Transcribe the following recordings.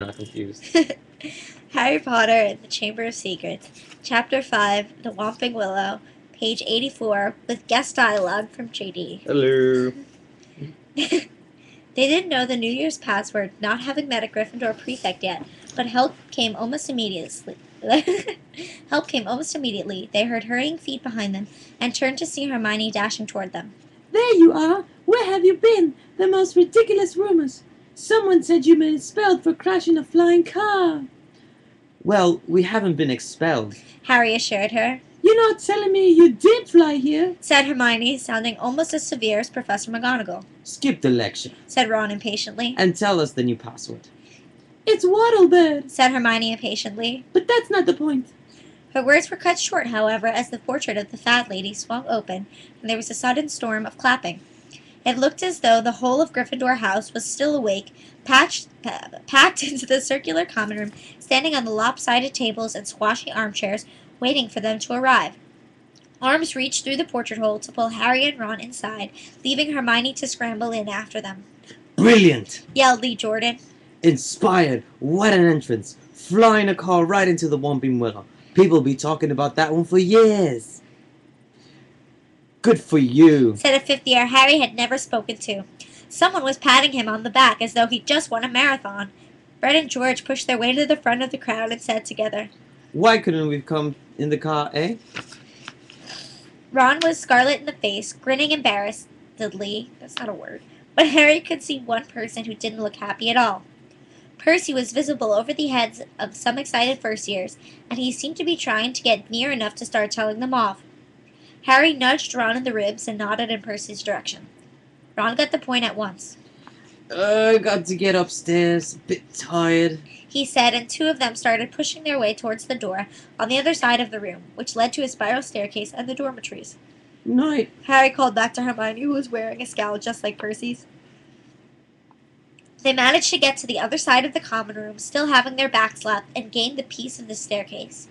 Not confused. Harry Potter and the Chamber of Secrets, Chapter 5, The Whomping Willow, page 84, with guest dialogue from JD. Hello. They didn't know the New Year's password, not having met a Gryffindor prefect yet, but help came almost immediately. Help came almost immediately. They heard hurrying feet behind them and turned to see Hermione dashing toward them. There you are! Where have you been? The most ridiculous rumors. Someone said you'd been expelled for crashing a flying car. Well, we haven't been expelled. Harry assured her. You're not telling me you did fly here? Said Hermione, sounding almost as severe as Professor McGonagall. Skip the lecture. Said Ron impatiently. And tell us the new password. It's Wattlebird. Said Hermione impatiently. But that's not the point. Her words were cut short, however, as the portrait of the fat lady swung open, and there was a sudden storm of clapping. It looked as though the whole of Gryffindor House was still awake, packed into the circular common room, standing on the lopsided tables and squashy armchairs, waiting for them to arrive. Arms reached through the portrait hole to pull Harry and Ron inside, leaving Hermione to scramble in after them. Brilliant! Yelled Lee Jordan. Inspired! What an entrance! Flying a car right into the Whomping Willow. People will be talking about that one for years. Good for you, said a fifth year Harry had never spoken to. Someone was patting him on the back as though he'd just won a marathon. Fred and George pushed their way to the front of the crowd and said together, Why couldn't we come in the car, eh? Ron was scarlet in the face, grinning embarrassedly. That's not a word. But Harry could see one person who didn't look happy at all. Percy was visible over the heads of some excited first years, and he seemed to be trying to get near enough to start telling them off. Harry nudged Ron in the ribs and nodded in Percy's direction. Ron got the point at once. I got to get upstairs, a bit tired, he said, and two of them started pushing their way towards the door on the other side of the room, which led to a spiral staircase and the dormitories. Night. Harry called back to Hermione, who was wearing a scowl just like Percy's. They managed to get to the other side of the common room, still having their backs left, and gained the piece of the staircase.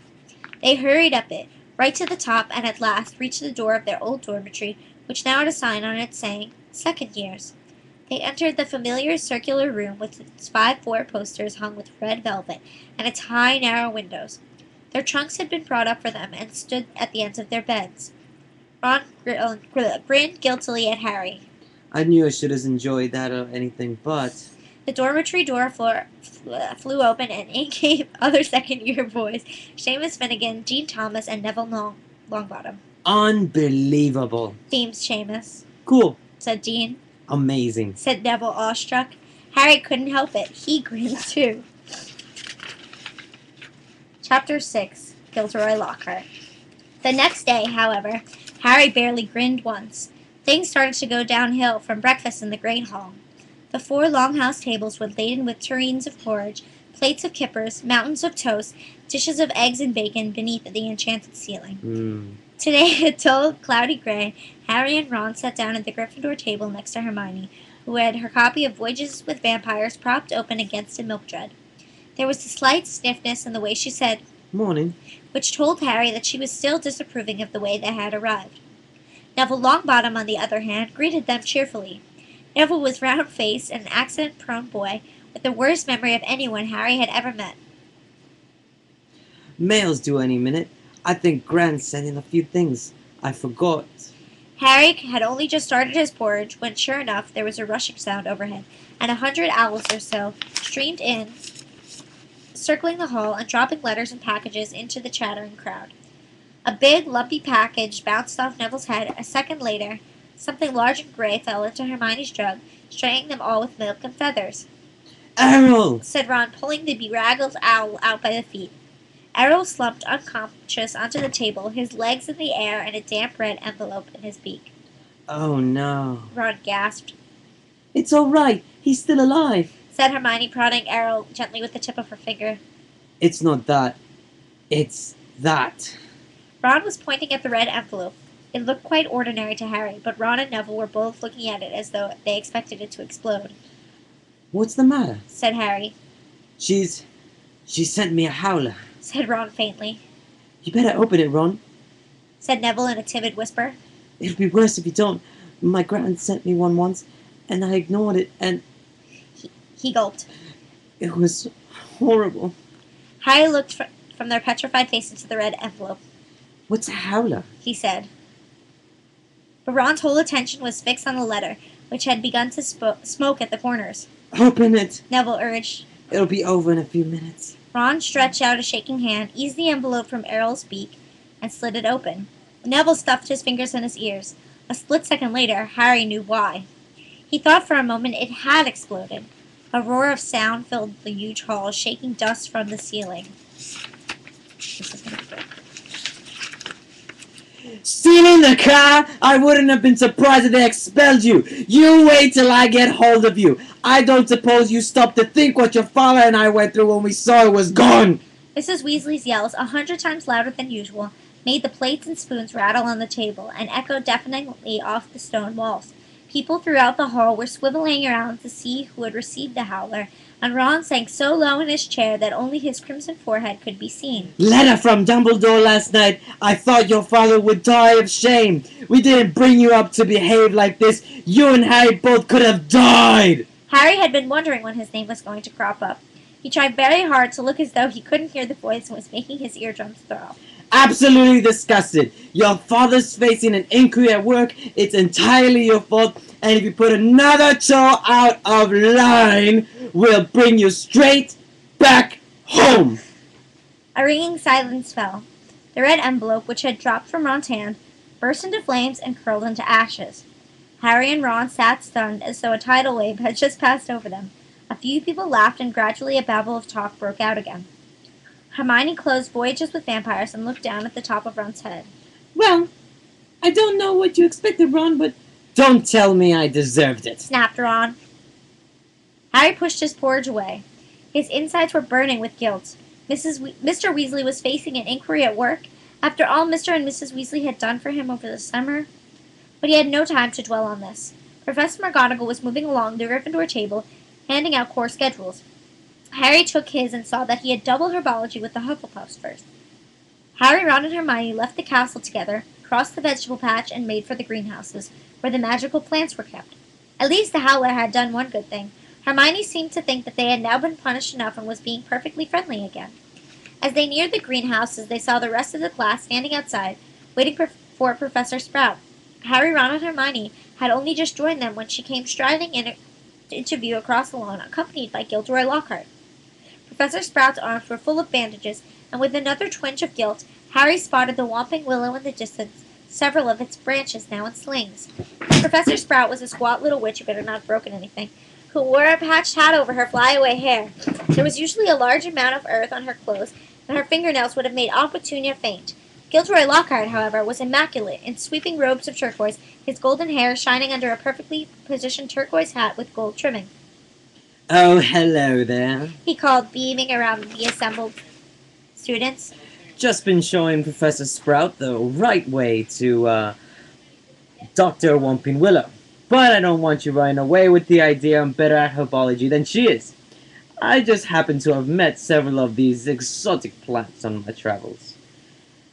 They hurried up it, right to the top, and at last reached the door of their old dormitory, which now had a sign on it saying, Second Years. They entered the familiar circular room with its 5-4 posters hung with red velvet, and its high, narrow windows. Their trunks had been brought up for them and stood at the ends of their beds. Ron grinned guiltily at Harry. I knew I should have enjoyed that or anything, but... The dormitory door flew open, and in came other second-year boys, Seamus Finnegan, Jean Thomas, and Neville Longbottom. Unbelievable. Beamed Seamus. Cool. Said Jean. Amazing. Said Neville, awestruck. Harry couldn't help it. He grinned too. Chapter 6. Gilderoy Lockhart. The next day, however, Harry barely grinned once. Things started to go downhill from breakfast in the Great Hall. The 4 longhouse tables were laden with tureens of porridge, plates of kippers, mountains of toast, dishes of eggs and bacon beneath the enchanted ceiling. Today, a dull, cloudy gray, Harry and Ron sat down at the Gryffindor table next to Hermione, who had her copy of Voyages with Vampires propped open against a milk jug. There was a slight stiffness in the way she said, Morning, which told Harry that she was still disapproving of the way they had arrived. Neville Longbottom, on the other hand, greeted them cheerfully. Neville was round-faced and an accident-prone boy with the worst memory of anyone Harry had ever met. Mail's due any minute. I think Gran sent in a few things. I forgot. Harry had only just started his porridge when, sure enough, there was a rushing sound overhead, and 100 owls or so streamed in, circling the hall and dropping letters and packages into the chattering crowd. A big, lumpy package bounced off Neville's head. A second later, something large and gray fell into Hermione's jug, straining them all with milk and feathers. Errol! Said Ron, pulling the bedraggled owl out by the feet. Errol slumped unconscious onto the table, his legs in the air and a damp red envelope in his beak. Oh no. Ron gasped. It's all right. He's still alive. Said Hermione, prodding Errol gently with the tip of her finger. It's not that. It's that. Ron was pointing at the red envelope. It looked quite ordinary to Harry, but Ron and Neville were both looking at it as though they expected it to explode. What's the matter? Said Harry. She sent me a howler. Said Ron faintly. You better open it, Ron. Said Neville in a timid whisper. It'll be worse if you don't. My gran sent me one once, and I ignored it, and He gulped. it was Horrible. Harry looked from their petrified faces to the red envelope. What's a howler? He said. But Ron's whole attention was fixed on the letter, which had begun to smoke at the corners. Open it. Neville urged. It'll be over in a few minutes. Ron stretched out a shaking hand, eased the envelope from Errol's beak, and slid it open. Neville stuffed his fingers in his ears. A split second later, Harry knew why. He thought for a moment it had exploded. A roar of sound filled the huge hall, shaking dust from the ceiling. This is gonna break. Stealing the car? I wouldn't have been surprised if they expelled you. You wait till I get hold of you. I don't suppose you stopped to think what your father and I went through when we saw it was gone. Mrs. Weasley's yells, 100 times louder than usual, made the plates and spoons rattle on the table and echoed deafeningly off the stone walls. People throughout the hall were swiveling around to see who had received the howler, and Ron sank so low in his chair that only his crimson forehead could be seen. Letter from Dumbledore last night. I thought your father would die of shame. We didn't bring you up to behave like this. You and Harry both could have died. Harry had been wondering when his name was going to crop up. He tried very hard to look as though he couldn't hear the voice and was making his eardrums throb. Absolutely disgusted. Your father's facing an inquiry at work. It's entirely your fault. And if you put another toe out of line, we'll bring you straight back home. A ringing silence fell. The red envelope, which had dropped from Ron's hand, burst into flames and curled into ashes. Harry and Ron sat stunned as though a tidal wave had just passed over them. A few people laughed and gradually a babble of talk broke out again. Hermione closed Voyages with Vampires and looked down at the top of Ron's head. Well, I don't know what you expected, Ron, but Don't tell me I deserved it. Snapped Ron. Harry pushed his porridge away. His insides were burning with guilt. Mr. Weasley was facing an inquiry at work, after all Mr. and Mrs. Weasley had done for him over the summer. But he had no time to dwell on this. Professor McGonagall was moving along the Gryffindor table, handing out course schedules. Harry took his and saw that he had double herbology with the Hufflepuffs first. Harry, Ron, and Hermione left the castle together, crossed the vegetable patch, and made for the greenhouses, where the magical plants were kept. At least the Howler had done one good thing. Hermione seemed to think that they had now been punished enough and was being perfectly friendly again. As they neared the greenhouses, they saw the rest of the class standing outside, waiting for Professor Sprout. Harry, Ron, and Hermione had only just joined them when she came striding into view across the lawn, accompanied by Gilderoy Lockhart. Professor Sprout's arms were full of bandages, and with another twinge of guilt, Harry spotted the whomping willow in the distance, several of its branches now in slings. Professor Sprout was a squat little witch, who better not have broken anything, who wore a patched hat over her flyaway hair. There was usually a large amount of earth on her clothes, and her fingernails would have made Aunt Petunia faint. Gilderoy Lockhart, however, was immaculate in sweeping robes of turquoise, his golden hair shining under a perfectly positioned turquoise hat with gold trimming. Oh, hello there. He called, beaming around the assembled students. Just been showing Professor Sprout the right way to, Dr. Whomping Willow. But I don't want you running away with the idea I'm better at herbology than she is. I just happen to have met several of these exotic plants on my travels.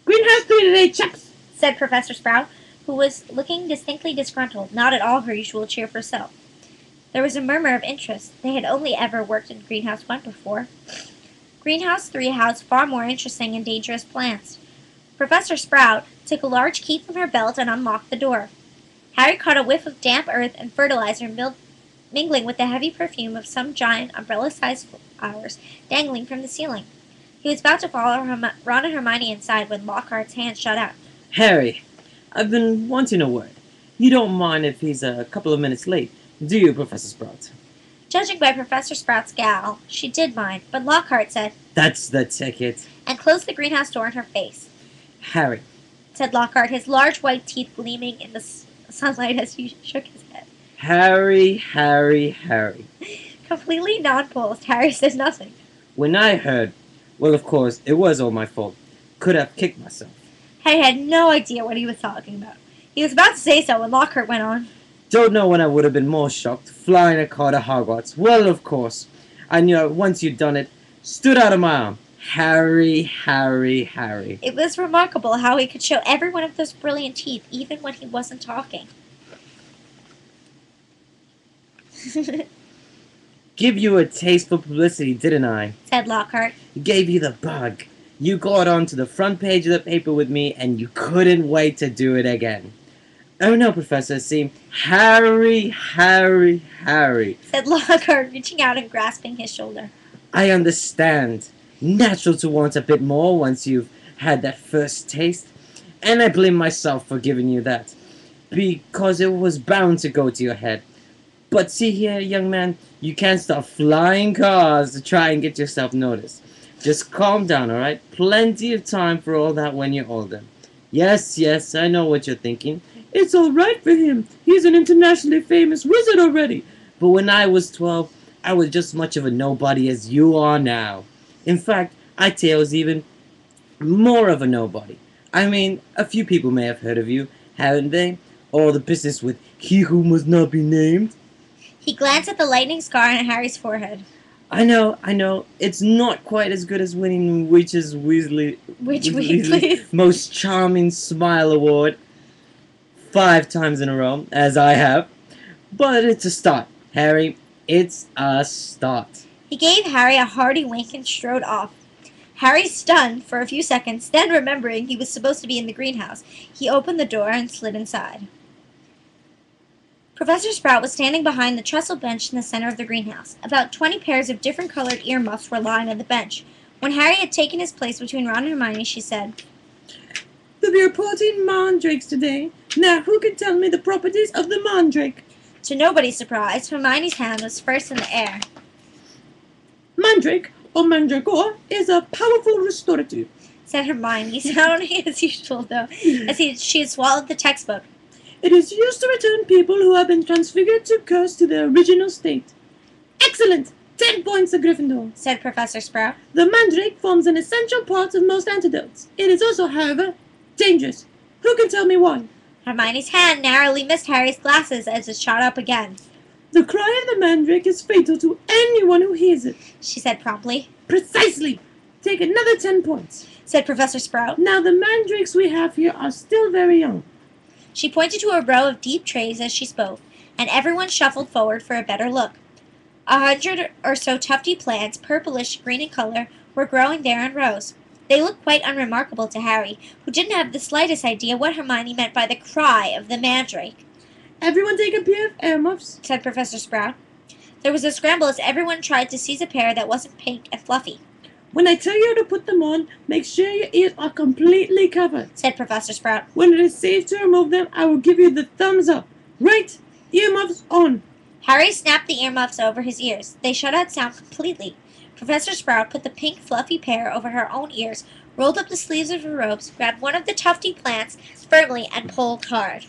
greenhouse 3 today, chaps. Said Professor Sprout, who was looking distinctly disgruntled, not at all her usual cheerful self. There was a murmur of interest. They had only ever worked in Greenhouse 1 before. Greenhouse 3 housed far more interesting and dangerous plants. Professor Sprout took a large key from her belt and unlocked the door. Harry caught a whiff of damp earth and fertilizer mingling with the heavy perfume of some giant umbrella-sized flowers dangling from the ceiling. He was about to follow Ron and Hermione inside when Lockhart's hand shut out. Harry, I've been wanting a word. You don't mind if he's a couple of minutes late, do you, Professor Sprout? Judging by Professor Sprout's scowl, she did mind, but Lockhart said, That's the ticket. and closed the greenhouse door in her face. Harry, Said Lockhart, his large white teeth gleaming in the sunlight as he shook his head. Harry. Completely nonplussed, Harry says nothing. When I heard, well, of course, it was all my fault. Could have kicked myself. Harry had no idea what he was talking about. He was about to say so when Lockhart went on. Don't know when I would have been more shocked. Flying a car to Hogwarts. Well, of course. I knew once you'd done it. Stood out of my arm. Harry. It was remarkable how he could show every one of those brilliant teeth even when he wasn't talking. Give you a taste for publicity, didn't I? Said Lockhart. Gave you the bug. You got onto the front page of the paper with me, and you couldn't wait to do it again. Oh no, Professor, see, Harry, Said Lockhart, reaching out and grasping his shoulder. I understand. Natural to want a bit more once you've had that first taste. And I blame myself for giving you that, because it was bound to go to your head. But see here, young man, you can't start flying cars to try and get yourself noticed. Just calm down, alright? Plenty of time for all that when you're older. Yes, I know what you're thinking. It's all right for him. He's an internationally famous wizard already. But when I was 12, I was just as much of a nobody as you are now. In fact, I'd say I was even more of a nobody. I mean, a few people may have heard of you, haven't they? Or the business with he who must not be named. He glanced at the lightning scar on Harry's forehead. I know. It's not quite as good as winning Witch's Weasley's Most Charming Smile Award 5 times in a row, as I have. But it's a start, Harry. It's a start. He gave Harry a hearty wink and strode off. Harry stunned for a few seconds, then remembering he was supposed to be in the greenhouse, he opened the door and slid inside. Professor Sprout was standing behind the trestle bench in the center of the greenhouse. About 20 pairs of different colored earmuffs were lying on the bench. When Harry had taken his place between Ron and Hermione, she said, We'll be reporting mandrakes today. Now, who can tell me the properties of the mandrake? To nobody's surprise, Hermione's hand was first in the air. Mandrake, or mandragora, is a powerful restorative, Said Hermione, sounding as usual, though, as she had swallowed the textbook. It is used to return people who have been transfigured to curse to their original state. Excellent! 10 points to Gryffindor, Said Professor Sprout. The mandrake forms an essential part of most antidotes. It is also, however, dangerous. Who can tell me why? Hermione's hand narrowly missed Harry's glasses as it shot up again. The cry of the mandrake is fatal to anyone who hears it. She said promptly. Precisely! Take another 10 points. Said Professor Sprout. Now the mandrakes we have here are still very young. She pointed to a row of deep trays as she spoke, and everyone shuffled forward for a better look. 100 or so tufty plants, purplish green in color, were growing there in rows. They looked quite unremarkable to Harry, who didn't have the slightest idea what Hermione meant by the cry of the mandrake. Everyone take a pair of earmuffs, Said Professor Sprout. There was a scramble as everyone tried to seize a pair that wasn't pink and fluffy. When I tell you to put them on, make sure your ears are completely covered. Said Professor Sprout. When it is safe to remove them, I will give you the thumbs up. Right, earmuffs on. Harry snapped the earmuffs over his ears. They shut out sound completely. Professor Sprout put the pink fluffy pair over her own ears, rolled up the sleeves of her robes, grabbed one of the tufty plants firmly, and pulled hard.